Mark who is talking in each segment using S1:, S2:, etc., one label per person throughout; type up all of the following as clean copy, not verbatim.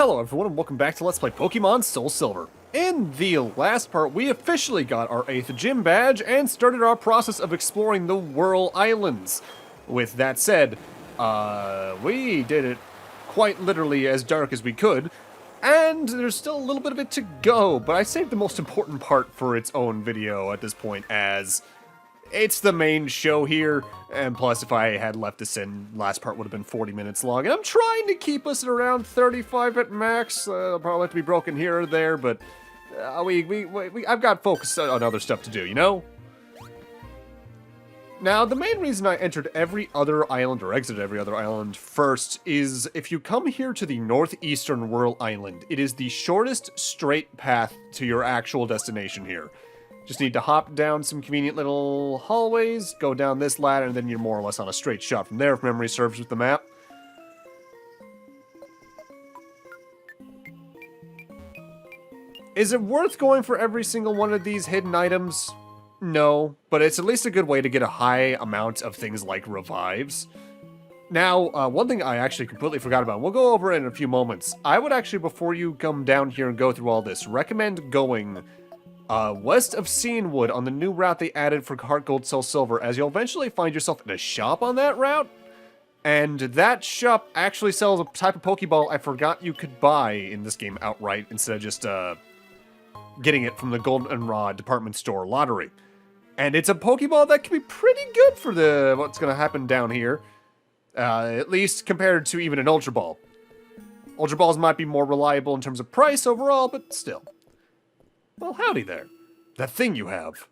S1: Hello everyone and welcome back to Let's Play Pokemon SoulSilver. In the last part, we officially got our 8th gym badge and started our process of exploring the Whirl Islands. With that said, we did it quite literally as dark as we could, and there's still a little bit of it to go, but I saved the most important part for its own video at this point, as it's the main show here, and plus if I had left this in, last part would have been 40 minutes long, and I'm trying to keep us at around 35 at max. I'll probably have to be broken here or there, but I've got focus on other stuff to do, you know? Now, the main reason I entered every other island, or exited every other island first, is if you come here to the northeastern Whirl Island, it is the shortest straight path to your actual destination here. Just need to hop down some convenient little hallways, go down this ladder, and then you're more or less on a straight shot from there, if memory serves with the map. Is it worth going for every single one of these hidden items? No, but it's at least a good way to get a high amount of things like revives. Now, one thing I actually completely forgot about, we'll go over it in a few moments. I would actually, before you come down here and go through all this, recommend going west of Cianwood on the new route they added for Heart Gold, SoulSilver, as you'll eventually find yourself in a shop on that route. And that shop actually sells a type of Pokeball I forgot you could buy in this game outright, instead of just getting it from the Goldenrod department store lottery. And it's a Pokeball that can be pretty good for what's going to happen down here. At least compared to even an Ultra Ball. Ultra Balls might be more reliable in terms of price overall, but still. Well, howdy there. That thing you have.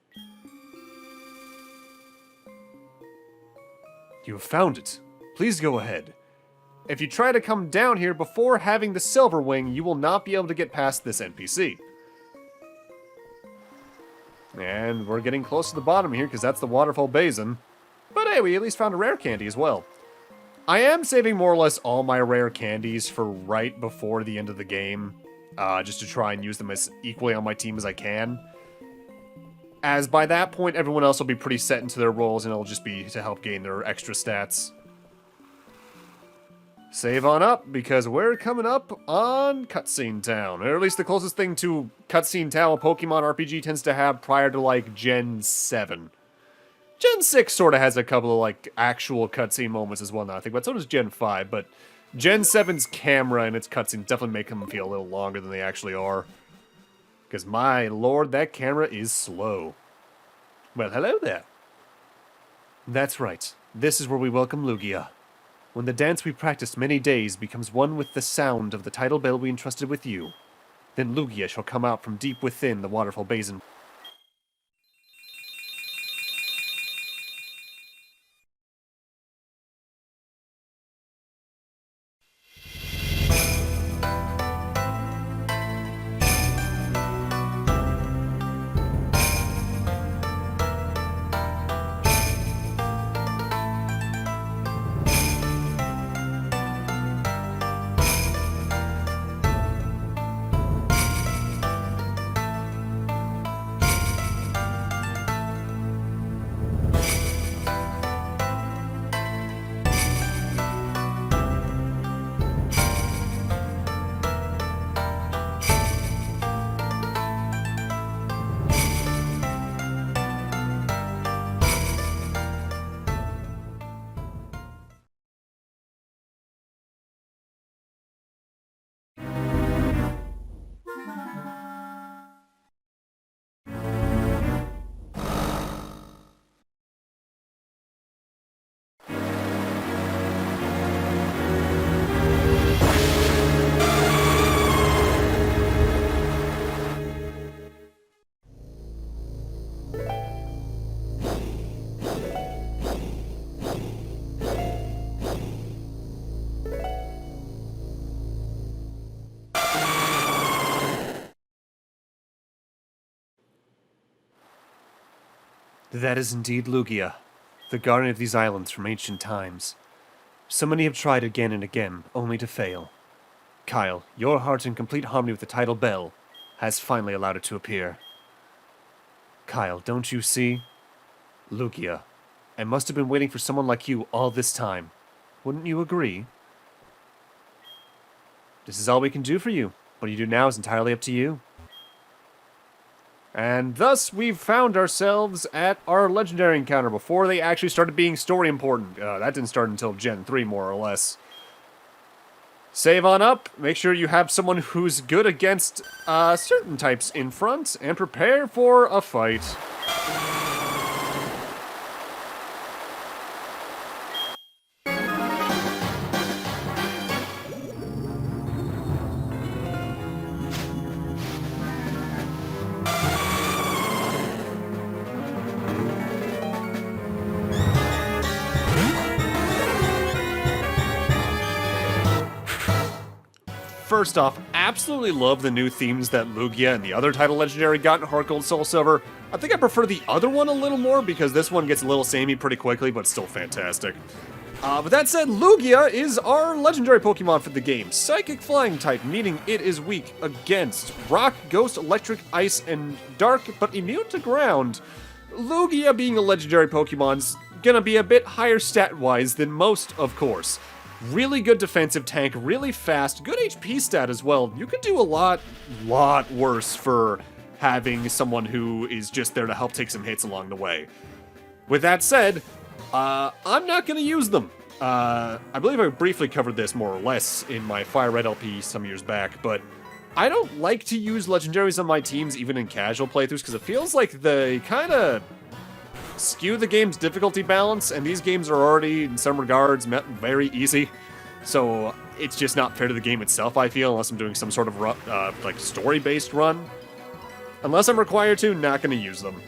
S1: You have found it. Please go ahead. If you try to come down here before having the Silver Wing, you will not be able to get past this NPC. And we're getting close to the bottom here, because that's the Waterfall Basin. But hey, we at least found a rare candy as well. I am saving more or less all my rare candies for right before the end of the game. Just to try and use them as equally on my team as I can. As by that point, everyone else will be pretty set into their roles, and it'll just be to help gain their extra stats. Save on up, because we're coming up on Cutscene Town. Or at least the closest thing to Cutscene Town a Pokemon RPG tends to have prior to, like, Gen 7. Gen 6 sort of has a couple of, like, actual cutscene moments as well now, I think, but so does Gen 5, but Gen 7's camera and its cutscenes definitely make them feel a little longer than they actually are. Because, my lord, that camera is slow. Well, hello there. That's right. This is where we welcome Lugia. When the dance we practiced many days becomes one with the sound of the tidal bell we entrusted with you, then Lugia shall come out from deep within the Waterfall Basin. That is indeed Lugia, the guardian of these islands from ancient times. So many have tried again and again, only to fail. Kyle, your heart in complete harmony with the tidal bell has finally allowed it to appear. Kyle, don't you see? Lugia, I must have been waiting for someone like you all this time. Wouldn't you agree? This is all we can do for you. What you do now is entirely up to you. And thus, we've found ourselves at our legendary encounter before they actually started being story important. That didn't start until Gen 3, more or less. Save on up, make sure you have someone who's good against certain types in front, and prepare for a fight. First off, absolutely love the new themes that Lugia and the other title legendary got in Heart Gold SoulSilver. I think I prefer the other one a little more because this one gets a little samey pretty quickly, but still fantastic. But that said, Lugia is our legendary Pokemon for the game. Psychic Flying type, meaning it is weak against Rock, Ghost, Electric, Ice, and Dark, but immune to Ground. Lugia being a legendary Pokemon's gonna be a bit higher stat-wise than most, of course. Really good defensive tank, really fast, good HP stat as well. You can do a lot worse for having someone who is just there to help take some hits along the way. With that said, I'm not going to use them. I believe I briefly covered this more or less in my Fire Red LP some years back, but I don't like to use legendaries on my teams even in casual playthroughs because it feels like they kind of skew the game's difficulty balance, and these games are already, in some regards, very easy. So it's just not fair to the game itself, I feel, unless I'm doing some sort of like story-based run. Unless I'm required to, not going to use them.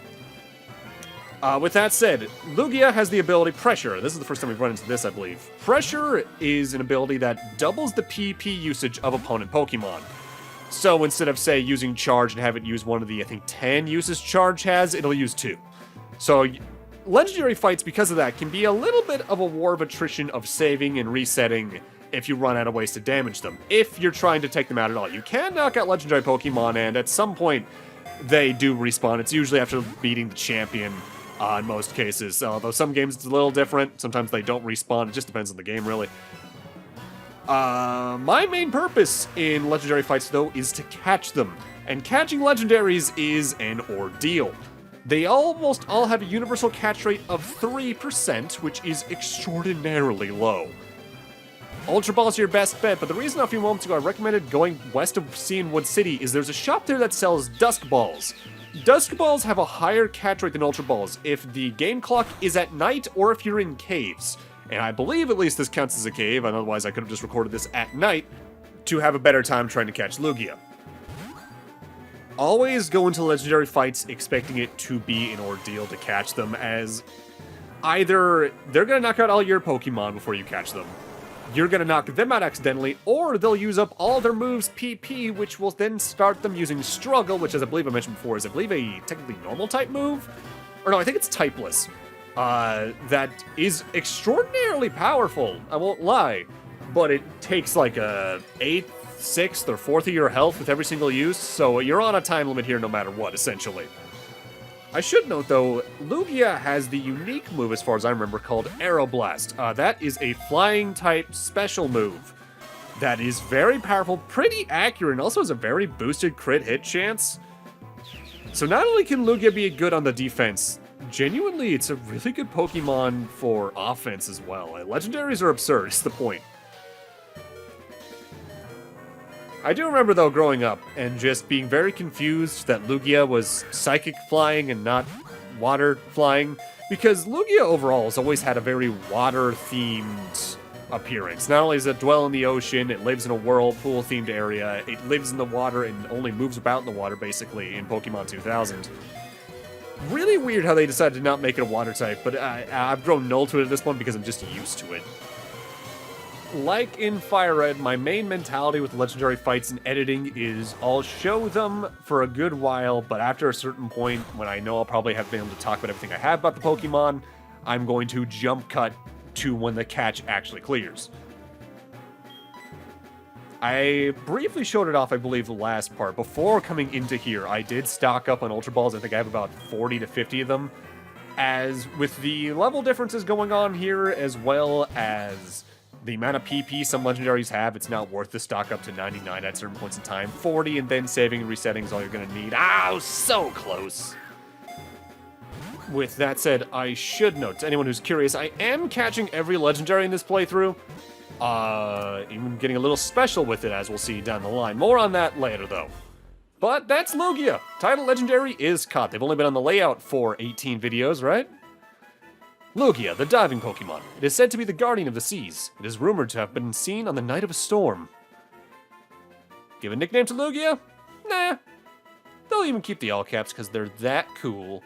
S1: With that said, Lugia has the ability Pressure. This is the first time we've run into this, I believe. Pressure is an ability that doubles the PP usage of opponent Pokemon. So instead of, say, using Charge and have it use one of the, I think, 10 uses Charge has, it'll use 2. So, legendary fights, because of that, can be a little bit of a war of attrition of saving and resetting if you run out of ways to damage them, if you're trying to take them out at all. You can knock out legendary Pokemon, and at some point, they do respawn. It's usually after beating the champion, in most cases. Although some games it's a little different. Sometimes they don't respawn. It just depends on the game, really. My main purpose in legendary fights, though, is to catch them. And catching legendaries is an ordeal. They almost all have a universal catch rate of 3%, which is extraordinarily low. Ultra Balls are your best bet, but the reason a few moments ago I recommended going west of Cianwood City is there's a shop there that sells Dusk Balls. Dusk Balls have a higher catch rate than Ultra Balls if the game clock is at night or if you're in caves. And I believe at least this counts as a cave, and otherwise I could have just recorded this at night to have a better time trying to catch Lugia. Always go into legendary fights expecting it to be an ordeal to catch them, as either they're going to knock out all your Pokemon before you catch them, you're going to knock them out accidentally, or they'll use up all their moves' PP, which will then start them using Struggle, which, as I believe I mentioned before, is, I believe, a technically normal type move? Or no, I think it's typeless. That is extraordinarily powerful, I won't lie, but it takes like a 8th, 6th, or 4th of your health with every single use, so you're on a time limit here no matter what, essentially. I should note, though, Lugia has the unique move, as far as I remember, called Aeroblast. That is a flying-type special move that is very powerful, pretty accurate, and also has a very boosted crit hit chance. So not only can Lugia be good on the defense, genuinely, it's a really good Pokemon for offense as well. Legendaries are absurd, is the point. I do remember, though, growing up and just being very confused that Lugia was psychic flying and not water flying, because Lugia overall has always had a very water-themed appearance. Not only does it dwell in the ocean, it lives in a whirlpool-themed area, it lives in the water and only moves about in the water, basically, in Pokemon 2000. Really weird how they decided to not make it a water type, but I've grown null to it at this point because I'm just used to it. Like in Fire Red, my main mentality with legendary fights and editing is I'll show them for a good while, but after a certain point, when I know I'll probably have been able to talk about everything I have about the Pokemon, I'm going to jump cut to when the catch actually clears. I briefly showed it off, I believe, the last part. Before coming into here, I did stock up on Ultra Balls. I think I have about 40 to 50 of them. As with the level differences going on here, as well as The amount of PP some legendaries have, it's not worth to stock up to 99 at certain points in time. 40 and then saving and resetting is all you're going to need. Ow, so close. With that said, I should note, to anyone who's curious, I am catching every legendary in this playthrough. Even getting a little special with it, as we'll see down the line. More on that later, though. But that's Lugia. Title legendary is caught. They've only been on the layout for 18 videos, right? Lugia, the diving Pokemon. It is said to be the guardian of the seas. It is rumored to have been seen on the night of a storm. Give a nickname to Lugia? Nah. They'll even keep the all caps because they're that cool.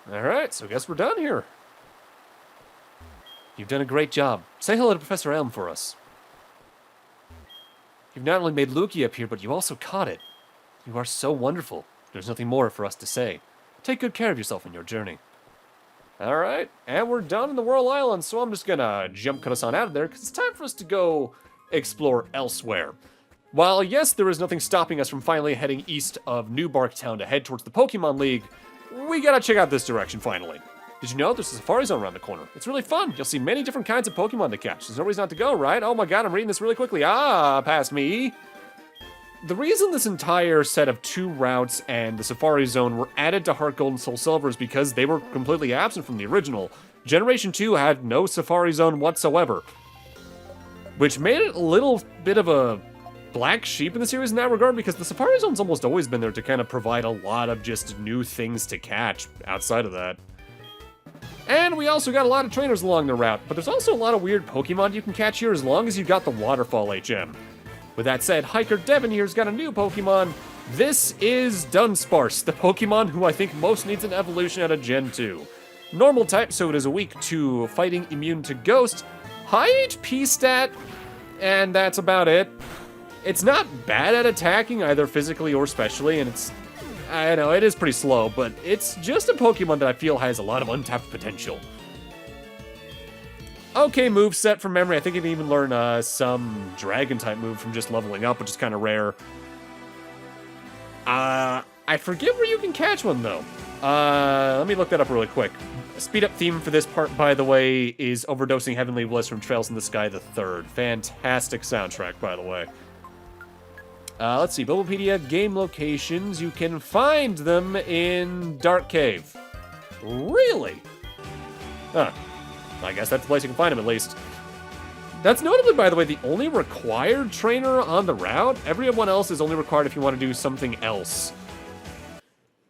S1: Alright, so I guess we're done here. You've done a great job. Say hello to Professor Elm for us. You've not only made Lugia appear, but you also caught it. You are so wonderful. There's nothing more for us to say. Take good care of yourself in your journey. Alright, and we're done in the Whirl Islands, so I'm just gonna jump cut us on out of there, because it's time for us to go explore elsewhere. While, yes, there is nothing stopping us from finally heading east of New Bark Town to head towards the Pokemon League, we gotta check out this direction finally. Did you know there's a Safari Zone around the corner? It's really fun. You'll see many different kinds of Pokemon to catch. There's no reason not to go, right? Oh my god, I'm reading this really quickly. Past me. The reason this entire set of 2 routes and the Safari Zone were added to Heart Gold and Soul Silver is because they were completely absent from the original. Generation 2 had no Safari Zone whatsoever, which made it a little bit of a black sheep in the series in that regard, because the Safari Zone's almost always been there to kind of provide a lot of just new things to catch outside of that. And we also got a lot of trainers along the route, but there's also a lot of weird Pokemon you can catch here as long as you got the Waterfall HM. With that said, Hiker Devin here's got a new Pokemon. This is Dunsparce, the Pokemon who I think most needs an evolution out of Gen 2. Normal type, so it is weak to fighting, immune to Ghost. High HP stat, and that's about it. It's not bad at attacking, either physically or specially, and I know, it is pretty slow, but it's just a Pokemon that I feel has a lot of untapped potential. Okay, moveset from memory. I think you can even learn some Dragon-type move from just leveling up, which is kind of rare. I forget where you can catch one, though. Let me look that up really quick. Speed-up theme for this part, by the way, is Overdosing Heavenly Bliss from Trails in the Sky the Third. Fantastic soundtrack, by the way. Let's see, Bulbapedia game locations. You can find them in Dark Cave. Really? Huh. I guess that's the place you can find them, at least. That's notably, by the way, the only required trainer on the route. Everyone else is only required if you want to do something else.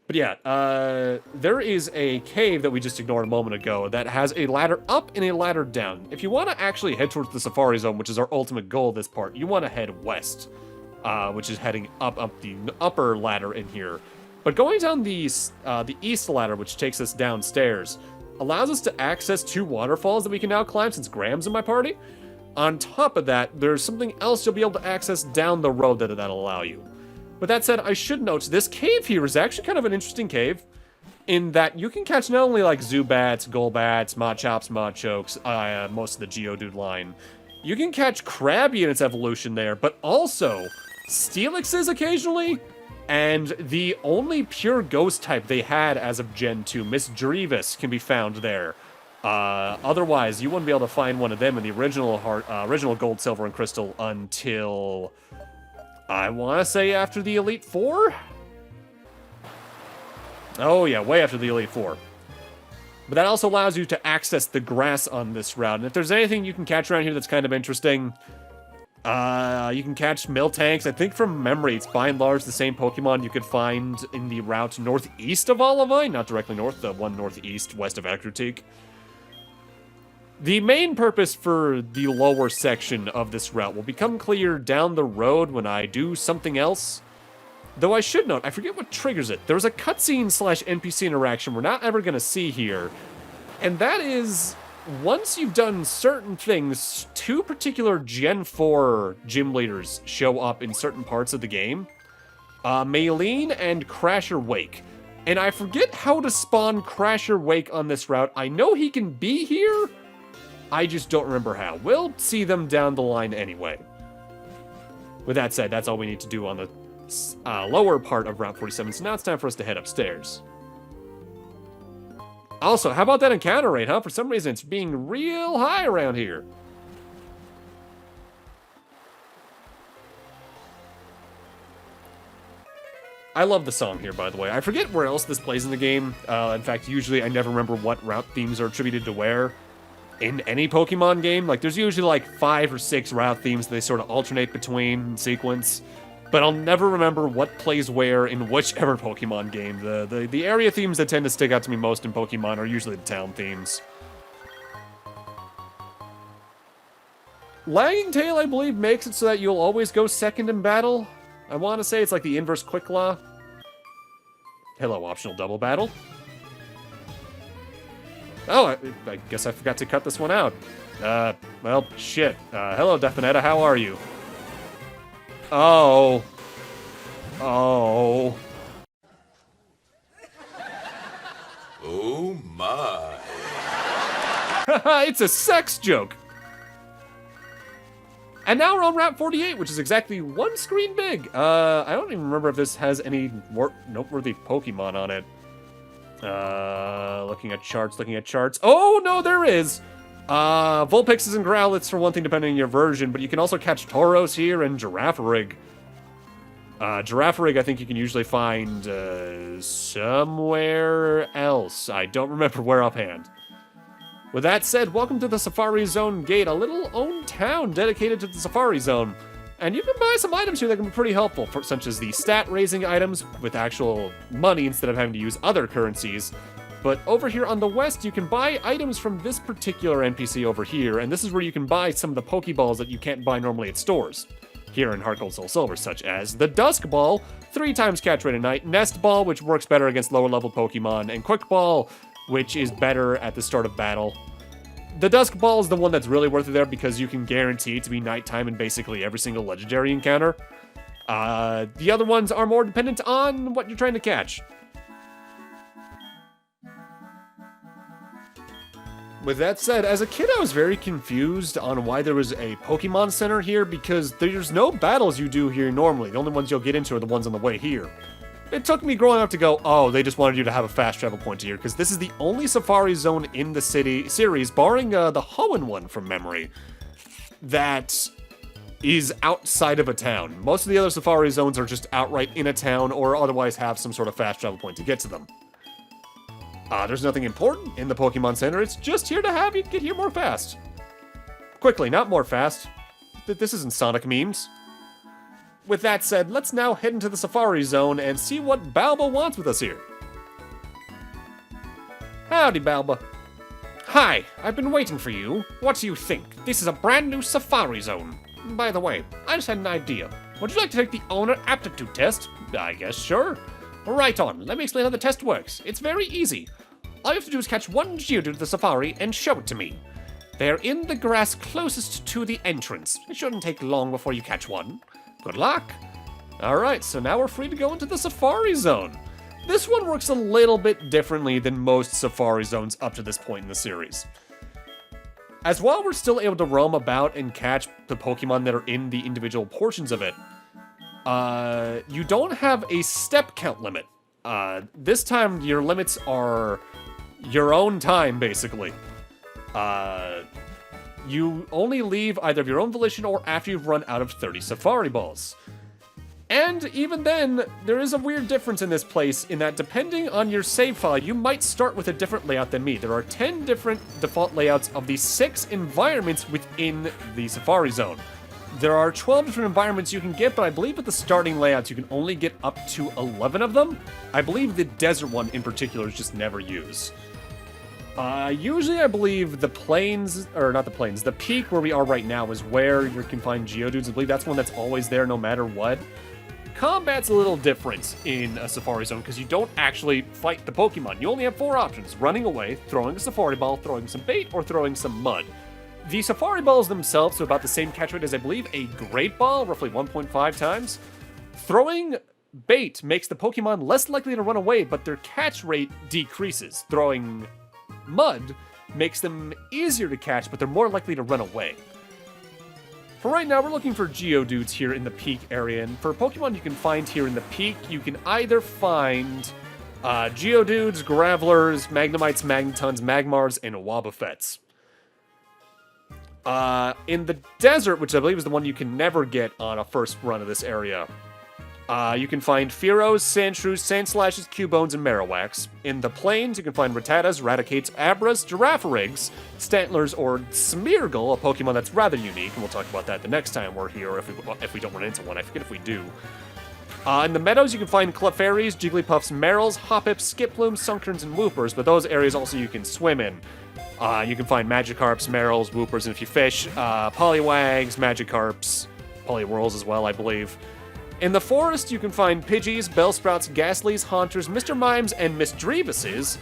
S1: But yeah, there is a cave that we just ignored a moment ago that has a ladder up and a ladder down. If you want to actually head towards the Safari Zone, which is our ultimate goal of this part, you want to head west, which is heading up the upper ladder in here. But going down the east ladder, which takes us downstairs, allows us to access 2 waterfalls that we can now climb since Graham's in my party. On top of that, there's something else you'll be able to access down the road that'll allow you. With that said, I should note, this cave here is actually kind of an interesting cave, in that you can catch not only like Zubats, Golbats, Machops, Machokes, most of the Geodude line. You can catch Krabby in its evolution there, but also Steelixes occasionally, and the only pure ghost type they had as of Gen 2, Miss Drevis, can be found there. Otherwise, you wouldn't be able to find one of them in the original Gold, Silver, and Crystal until, I want to say, after the Elite Four? Oh yeah, way after the Elite Four. But that also allows you to access the grass on this route, and if there's anything you can catch around here that's kind of interesting, you can catch Miltanks. I think from memory, it's by and large the same Pokemon you could find in the route northeast of Olivine, not directly north, the one northeast west of Ecruteak. The main purpose for the lower section of this route will become clear down the road when I do something else. Though I should note, I forget what triggers it. There's a cutscene / NPC interaction we're not ever going to see here, and that is, once you've done certain things, 2 particular Gen 4 gym leaders show up in certain parts of the game. Maylene and Crasher Wake. And I forget how to spawn Crasher Wake on this route. I know he can be here, I just don't remember how. We'll see them down the line anyway. With that said, that's all we need to do on the lower part of Route 47, so now it's time for us to head upstairs. Also, how about that encounter rate, huh? For some reason, it's being real high around here. I love the song here, by the way. I forget where else this plays in the game. In fact, usually I never remember what route themes are attributed to where in any Pokemon game. Like, there's usually like 5 or 6 route themes they sort of alternate between in sequence. But I'll never remember what plays where in whichever Pokemon game. The area themes that tend to stick out to me most in Pokemon are usually the town themes. Lagging Tail, I believe, makes it so that you'll always go second in battle. I want to say it's like the inverse Quick Law. Hello, optional double battle. Oh, I guess I forgot to cut this one out. Well, shit. Hello, Definetta, how are you? Oh. Oh.
S2: Oh my.
S1: It's a sex joke. And now we're on Route 48, which is exactly 1 screen big. I don't even remember if this has any noteworthy Pokemon on it. Looking at charts. Oh, no, there is. Vulpixes and Growlithes for one thing, depending on your version, but you can also catch Tauros here and Girafarig. Girafarig, I think you can usually find somewhere else. I don't remember where offhand. With that said, welcome to the Safari Zone Gate, a little owned town dedicated to the Safari Zone. And you can buy some items here that can be pretty helpful, such as the stat-raising items with actual money instead of having to use other currencies. But over here on the west, you can buy items from this particular NPC over here, and this is where you can buy some of the Pokeballs that you can't buy normally at stores. Here in Heart Gold SoulSilver, such as the Dusk Ball, 3 times catch rate a night, Nest Ball, which works better against lower level Pokemon, and Quick Ball, which is better at the start of battle. The Dusk Ball is the one that's really worth it there because you can guarantee it to be nighttime in basically every single legendary encounter. The other ones are more dependent on what you're trying to catch. With that said, as a kid I was very confused on why there was a Pokemon Center here because there's no battles you do here normally. The only ones you'll get into are the ones on the way here. It took me growing up to go, oh, they just wanted you to have a fast travel point here, because this is the only Safari Zone in the city series, barring the Hoenn one from memory, that is outside of a town. Most of the other Safari Zones are just outright in a town, or otherwise have some sort of fast travel point to get to them. There's nothing important in the Pokemon Center, it's just here to have you get here more fast. Quickly, not more fast. This isn't Sonic memes. With that said, let's now head into the Safari Zone and see what Balba wants with us here. Howdy, Balba. Hi, I've been waiting for you. What do you think? This is a brand new Safari Zone. By the way, I just had an idea. Would you like to take the owner aptitude test? I guess sure. Right on, let me explain how the test works. It's very easy. All you have to do is catch 1 Geodude at the Safari and show it to me. They're in the grass closest to the entrance. It shouldn't take long before you catch one. Good luck! Alright, so now we're free to go into the Safari Zone. This one works a little bit differently than most Safari Zones up to this point in the series. As while we're still able to roam about and catch the Pokemon that are in the individual portions of it, you don't have a step count limit. This time your limits are your own time, basically. You only leave either of your own volition or after you've run out of 30 Safari Balls. And even then, there is a weird difference in this place in that depending on your save file, you might start with a different layout than me. There are 10 different default layouts of the 6 environments within the Safari Zone. There are 12 different environments you can get, but I believe with the starting layouts you can only get up to 11 of them. I believe the desert one in particular is just never used. Usually I believe the plains, or not the plains, the peak where we are right now is where you can find Geodudes. I believe that's one that's always there no matter what. Combat's a little different in a Safari Zone because you don't actually fight the Pokemon. You only have 4 options: running away, throwing a Safari Ball, throwing some bait, or throwing some mud. The Safari Balls themselves are about the same catch rate as I believe a Great Ball, roughly 1.5 times. Throwing bait makes the Pokemon less likely to run away, but their catch rate decreases. Throwing mud makes them easier to catch, but they're more likely to run away. For right now, we're looking for Geodudes here in the peak area, and for Pokemon you can find here in the peak, you can either find Geodudes, Gravelers, Magnemites, Magnetons, Magmars, and Wobbuffets. In the desert, which I believe is the one you can never get on a first run of this area, you can find Fearos, Sandshrews, Sandslashes, Cubones, and Marowaks. In the plains, you can find Rattatas, Raticates, Abras, Giraffarigs, Stantlers, or Smeargle, a Pokemon that's rather unique, and we'll talk about that the next time we're here, if we don't run into one. I forget if we do. In the meadows, you can find Clefairies, Jigglypuffs, Merrills, Hoppips, Skiplumes, Sunkerns, and Whoopers, but those areas also you can swim in. You can find Magikarps, Merrills, Whoopers, and if you fish, Poliwags, Magikarps, Poliwhirls as well, I believe. In the forest, you can find Pidgeys, Bellsprouts, Ghastlies, Haunters, Mr. Mimes, and Misdreavuses.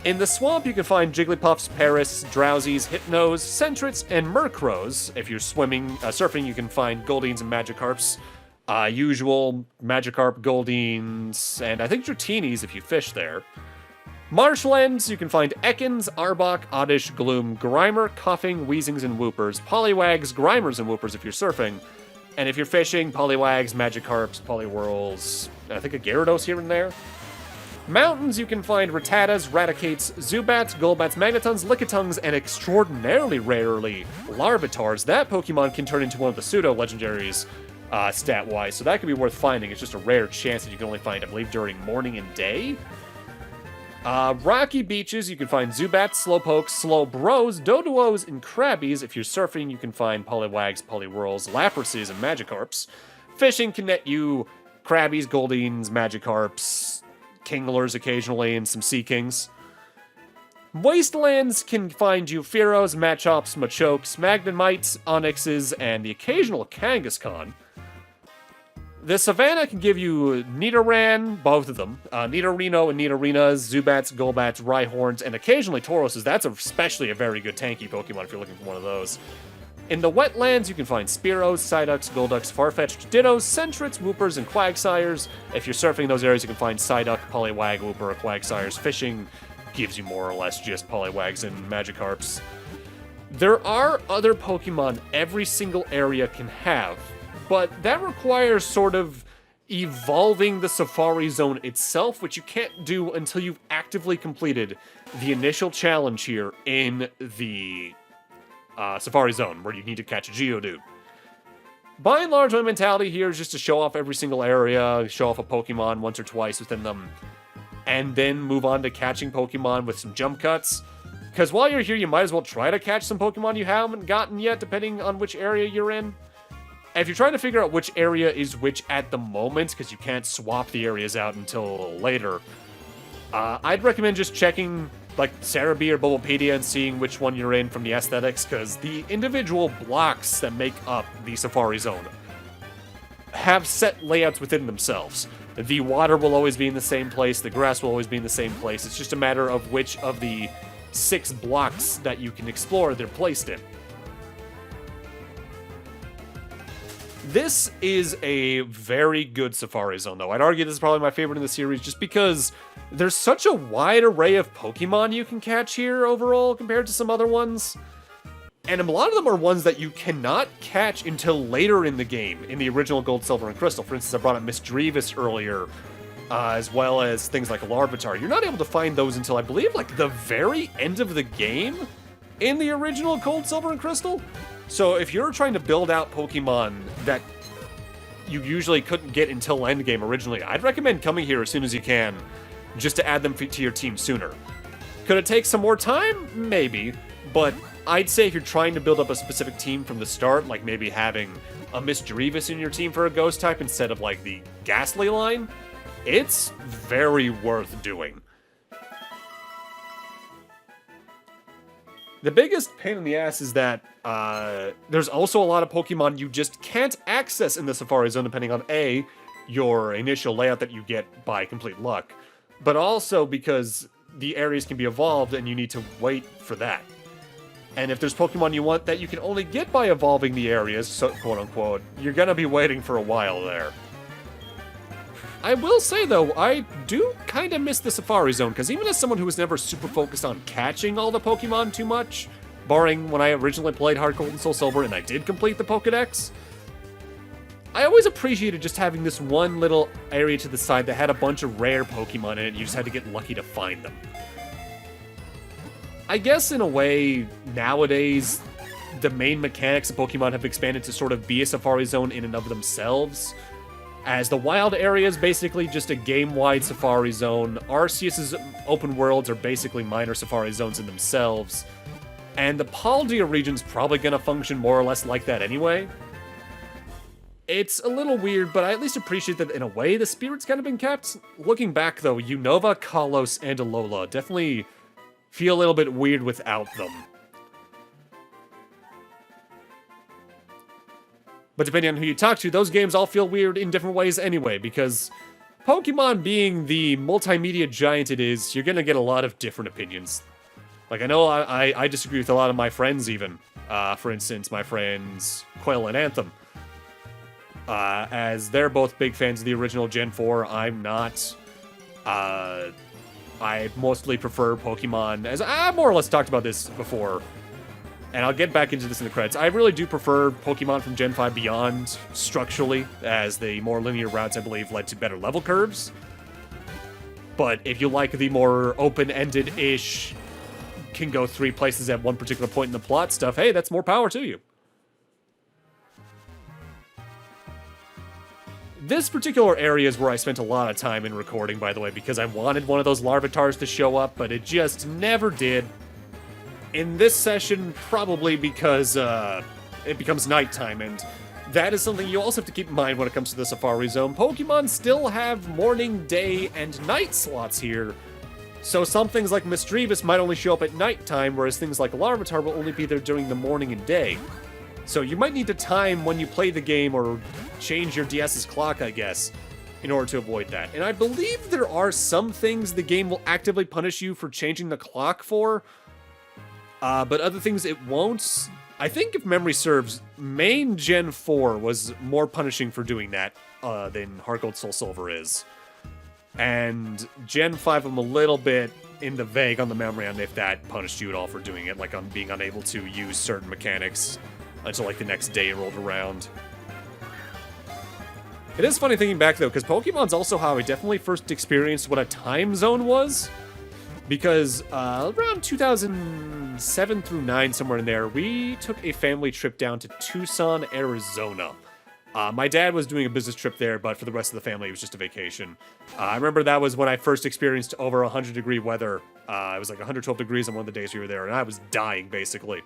S1: In the swamp, you can find Jigglypuffs, Paris, Drowsies, Hypnos, Sentrets, and Murkrows. If you're surfing, you can find Goldines and Magikarps. Usual Magikarp, Goldines, and I think Dratini's if you fish there. Marshlands, you can find Ekans, Arbok, Oddish, Gloom, Grimer, Coughing, Weezings, and Whoopers. Poliwags, Grimers, and Whoopers if you're surfing. And if you're fishing, Poliwags, Magikarps, Poliwhirls, I think a Gyarados here and there. Mountains, you can find Rattatas, Raticates, Zubats, Golbats, Magnetons, Lickitungs, and extraordinarily rarely, Larvitars. That Pokemon can turn into one of the pseudo-legendaries, stat-wise, so that could be worth finding. It's just a rare chance that you can only find, I believe, during morning and day. Rocky beaches, you can find Zubats, Slowpokes, Slowbros, Doduos, and Krabbies. If you're surfing, you can find Poliwags, Poliwhirls, Laprases, and Magikarps. Fishing can net you Krabbies, Goldines, Magikarps, Kinglers occasionally, and some Sea Kings. Wastelands can find you Fearos, Machops, Machokes, Magnemites, Onyxes, and the occasional Kangaskhan. The Savannah can give you Nidoran, both of them, Nidorino and Nidorinas, Zubats, Golbats, Rhyhorns, and occasionally Tauroses. That's especially a very good tanky Pokemon if you're looking for one of those. In the wetlands, you can find Spearows, Psyducks, Golducks, Farfetch'd, Dittos, Sentrets, Whoopers, and Quagsires. If you're surfing those areas, you can find Psyduck, Poliwag, Whooper, or Quagsires. Fishing gives you more or less just Poliwags and Magikarps. There are other Pokemon every single area can have, but that requires sort of evolving the Safari Zone itself, which you can't do until you've actively completed the initial challenge here in the Safari Zone, where you need to catch a Geodude. By and large, my mentality here is just to show off every single area, show off a Pokemon once or twice within them, and then move on to catching Pokemon with some jump cuts. Because while you're here, you might as well try to catch some Pokemon you haven't gotten yet, depending on which area you're in. And if you're trying to figure out which area is which at the moment, because you can't swap the areas out until later, I'd recommend just checking like Cerebi or Bulbapedia and seeing which one you're in from the aesthetics, because the individual blocks that make up the Safari Zone have set layouts within themselves. The water will always be in the same place, the grass will always be in the same place. It's just a matter of which of the 6 blocks that you can explore they're placed in. This is a very good Safari Zone, though. I'd argue this is probably my favorite in the series just because there's such a wide array of Pokemon you can catch here overall compared to some other ones. And a lot of them are ones that you cannot catch until later in the game, in the original Gold, Silver, and Crystal. For instance, I brought up Misdreavus earlier, as well as things like Larvitar. You're not able to find those until, I believe, like the very end of the game in the original Gold, Silver, and Crystal. So if you're trying to build out Pokemon that you usually couldn't get until endgame originally, I'd recommend coming here as soon as you can, just to add them to your team sooner. Could it take some more time? Maybe, but I'd say if you're trying to build up a specific team from the start, like maybe having a Misdreavus in your team for a Ghost type instead of like the Ghastly line, it's very worth doing. The biggest pain in the ass is that there's also a lot of Pokemon you just can't access in the Safari Zone depending on A, your initial layout that you get by complete luck, but also because the areas can be evolved and you need to wait for that. And if there's Pokemon you want that you can only get by evolving the areas, so quote unquote, you're gonna be waiting for a while there. I will say though, I do kind of miss the Safari Zone, because even as someone who was never super focused on catching all the Pokemon too much, barring when I originally played Heart Gold and Soul Silver and I did complete the Pokedex, I always appreciated just having this one little area to the side that had a bunch of rare Pokemon in it. You just had to get lucky to find them. I guess in a way, nowadays, the main mechanics of Pokemon have expanded to sort of be a Safari Zone in and of themselves, as the wild area is basically just a game-wide Safari Zone. Arceus's open worlds are basically minor Safari Zones in themselves, and the Paldea region's probably going to function more or less like that anyway. It's a little weird, but I at least appreciate that in a way the spirit's kind of been kept. Looking back though, Unova, Kalos, and Alola definitely feel a little bit weird without them. But depending on who you talk to, those games all feel weird in different ways anyway, because Pokemon being the multimedia giant it is, you're gonna get a lot of different opinions. Like, I know I disagree with a lot of my friends even. For instance, my friends Quail and Anthem. As they're both big fans of the original Gen 4, I'm not. I mostly prefer Pokemon, as I more or less talked about this before, and I'll get back into this in the credits. I really do prefer Pokemon from Gen 5 Beyond structurally, as the more linear routes, I believe, led to better level curves. But if you like the more open-ended-ish, can go 3 places at one particular point in the plot stuff, hey, that's more power to you. This particular area is where I spent a lot of time in recording, by the way, because I wanted one of those Larvitars to show up, but it just never did. In this session, probably because it becomes nighttime, and that is something you also have to keep in mind when it comes to the Safari Zone. Pokemon still have morning, day, and night slots here, so some things like Misdreavus might only show up at nighttime, whereas things like Larvitar will only be there during the morning and day. So you might need to time when you play the game, or change your DS's clock, I guess, in order to avoid that. And I believe there are some things the game will actively punish you for changing the clock for, but other things it won't. I think if memory serves, main Gen 4 was more punishing for doing that than Heart Gold Soul Silver is. And Gen 5 I'm a little bit in the vague on the memory on if that punished you at all for doing it, like on being unable to use certain mechanics until like the next day rolled around. It is funny thinking back though, because Pokemon's also how I definitely first experienced what a time zone was. Because around 2007 through 9, somewhere in there, we took a family trip down to Tucson, Arizona. My dad was doing a business trip there, but for the rest of the family, it was just a vacation. I remember that was when I first experienced over 100-degree weather. It was like 112 degrees on one of the days we were there, and I was dying, basically.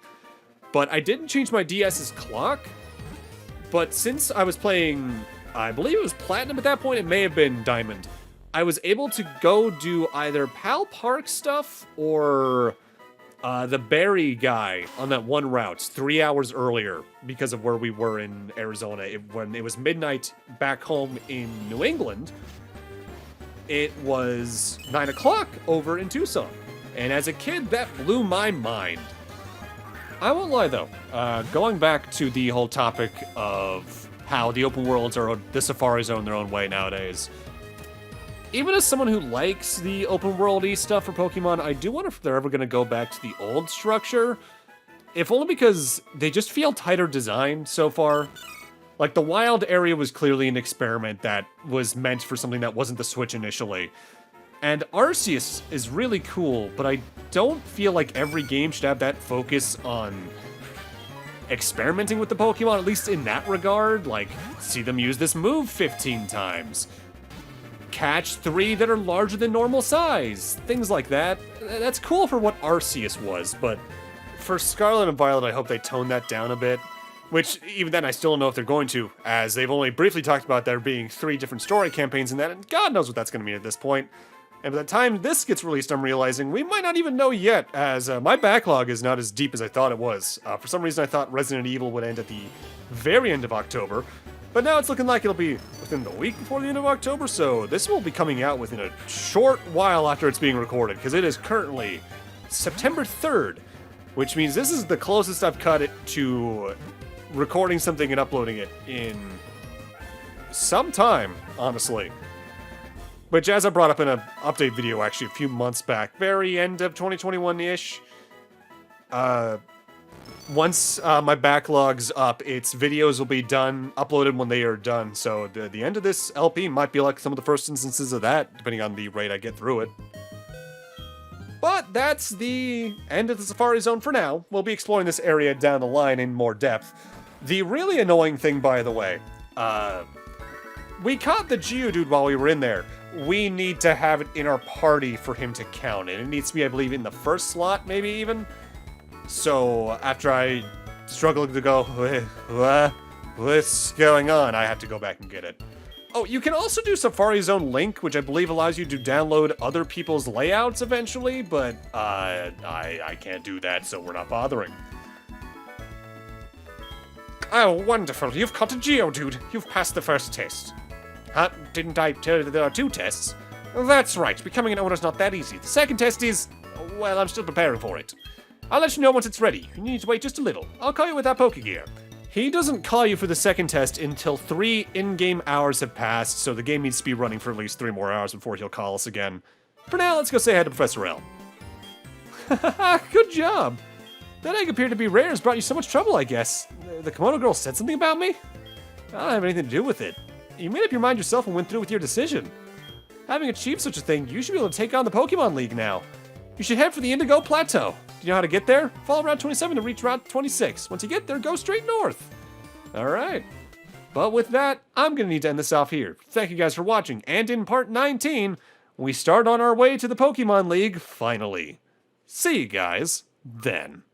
S1: But I didn't change my DS's clock. But since I was playing, I believe it was Platinum at that point, it may have been Diamond, I was able to go do either Pal Park stuff or the Berry guy on that one route 3 hours earlier because of where we were in Arizona. When it was midnight back home in New England, it was 9 o'clock over in Tucson. And as a kid, that blew my mind. I won't lie though, going back to the whole topic of how the open worlds are the Safari Zone their own way nowadays, even as someone who likes the open world-y stuff for Pokemon, I do wonder if they're ever going to go back to the old structure, if only because they just feel tighter designed so far. Like, the wild area was clearly an experiment that was meant for something that wasn't the Switch initially. And Arceus is really cool, but I don't feel like every game should have that focus on experimenting with the Pokemon, at least in that regard. Like, see them use this move 15 times. Catch 3 that are larger than normal size. Things like that. That's cool for what Arceus was, but for Scarlet and Violet, I hope they tone that down a bit. Which, even then, I still don't know if they're going to, as they've only briefly talked about there being 3 different story campaigns in that, and God knows what that's going to mean at this point. And by the time this gets released, I'm realizing we might not even know yet, as my backlog is not as deep as I thought it was. For some reason, I thought Resident Evil would end at the very end of October, but now it's looking like it'll be within the week before the end of October, so this will be coming out within a short while after it's being recorded, because it is currently September 3rd, which means this is the closest I've cut it to recording something and uploading it in some time, honestly. Which, as I brought up in an update video actually a few months back, very end of 2021-ish, Once my backlog's up, its videos will be done, uploaded when they are done. So the end of this LP might be like some of the first instances of that, depending on the rate I get through it. But that's the end of the Safari Zone for now. We'll be exploring this area down the line in more depth. The really annoying thing, by the way, we caught the Geodude while we were in there. We need to have it in our party for him to count, and it needs to be, I believe, in the first slot, maybe even. So after I struggled to go, what's going on? I have to go back and get it. Oh, you can also do Safari Zone Link, which I believe allows you to download other people's layouts eventually, but I can't do that, so we're not bothering. Oh, wonderful. You've caught a Geodude. You've passed the first test. Huh? Didn't I tell you that there are 2 tests? That's right. Becoming an owner's not that easy. The second test is... well, I'm still preparing for it. I'll let you know once it's ready. You need to wait just a little. I'll call you with that Pokegear. He doesn't call you for the second test until 3 in-game hours have passed, so the game needs to be running for at least 3 more hours before he'll call us again. For now, let's go say hi to Professor L. Good job! That egg appeared to be rare has brought you so much trouble, I guess. The Komodo girl said something about me? I don't have anything to do with it. You made up your mind yourself and went through with your decision. Having achieved such a thing, you should be able to take on the Pokemon League now. You should head for the Indigo Plateau. Do you know how to get there? Follow Route 27 to reach Route 26. Once you get there, go straight north. Alright. But with that, I'm going to need to end this off here. Thank you guys for watching, and in part 19, we start on our way to the Pokemon League, finally. See you guys then.